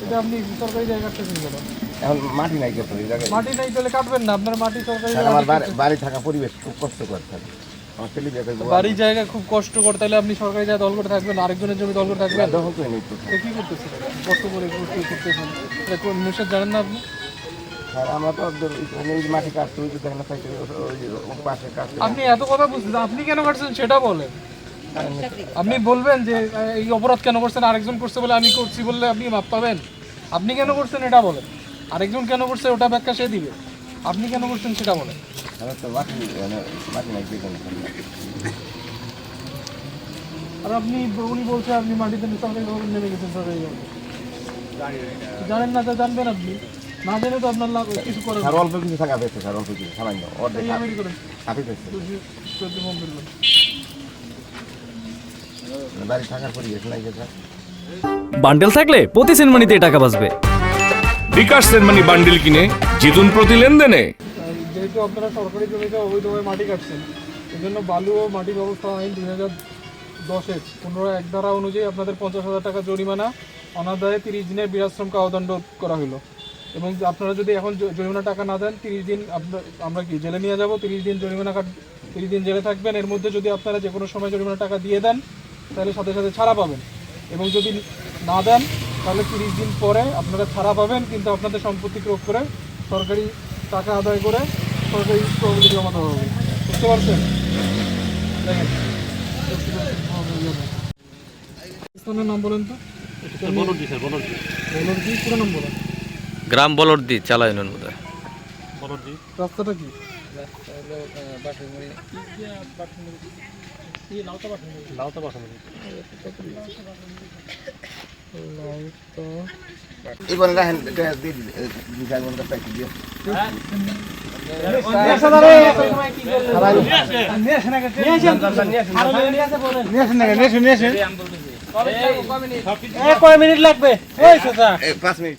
এটা আপনি সরকারি জায়গা কাটতেছেন কেন? এখন মাটি নাই কেন এই জায়গায়? মাটি নাই তাহলে কাটবেন না, আপনার মাটি সরকারি স্যার, জায়গা আমার কাটতেছেন। বাড়ি থাকা পরিবেশ খুব কষ্টকর স্যার। আমার ছেলে দেখে বাড়ি জায়গা খুব কষ্টকর, তাহলে আপনি সরকারি জায়গা দল করে থাকবেন, আরেকজনের জমি দল করে থাকবেন? দখল করে নিত এটা কি করতেছেন? কষ্ট করে করতেছেন, এটা কোন নিষেধ জানেন না আপনি? স্যার। আমরা তো ওই মাটি কাটতে ওই যে দেখেন না সাইকেল ওই পাশে কাটতে। আপনি এত কথা বুঝছেন, আপনি কেন কাটছেন সেটা বলেন। আপনি বলবেন যে এই অপরাধ কেন করছেন, আরেকজন করছে বলে আমি করছি বললে আপনি মাপ পাবেন? আপনি কেন করছেন এটা বলেন, আরেকজন কেন করছে ওটা ব্যাখ্যা সে দিবে, আপনি কেন করছেন সেটা বলেন। আমার তো মাটি মাটি নাই কেন? আর আপনি উনি বলছে আপনি মাটিতে সরকারি নেমে গেছেন সরকারি জায়গায়। জানেন না, তা জানবেন আপনি, না জেনে তো আপনার লাভ কিছু করেন। স্যার অল্প কিছু থাকা পেয়েছে স্যার, অল্প কিছু সামান্য অর্ধেক হাফি পেয়েছে। বাড়ি থাকার পরিবেশ নাই যে স্যার। বান্ডেল থাকলে প্রতি সেনমানিতে টাকা বাঁচবে। বিকাশ সেনমানি বান্ডিল কিনে জিতুন প্রতি লেনদেনে। যেহেতু আপনারা সরকারি জমিতে অবৈধভাবে মাটি কাটছেন, এই জন্য বালু ও মাটি ব্যবস্থা আইন 2010-এর 15-1 ধারা অনুযায়ী আপনাদের 50,000 টাকা জরিমানা, অনাদায়ে 30 দিনের বিরাশ্রম কারাদণ্ড করা হলো। এবং আপনারা যদি এখন জরিমানা টাকা না দেন, 30 দিন আমরা কি জেলে নিয়ে যাব, 30 দিন জরিমানা 30 দিন জেলে থাকবেন। এর মধ্যে যদি আপনারা যে কোনো সময় জরিমানা টাকা দিয়ে দেন তাহলে সাথে সাথে ছাড়া পাবেন, এবং যদি না দেন তাহলে 30 দিন পরে আপনারা ছাড়া পাবেন, কিন্তু আপনাদের সম্পত্তি ক্রোধ করে সরকারি টাকা আদায় করে সরকারি তহবিলে জমাতে হবে। বুঝতে পারছেন? দেখেন স্থানের নাম বলেন তো। বলরদি পুরো নাম বলেন। গ্রাম বলরদি চালা ইউনিয়ন মধ্যে। রাস্তাটা কি? এবার রাখেন বিশাল মনটা প্যাকেট দিয়ে কয় মিনিট লাগবে? 5 মিনিট।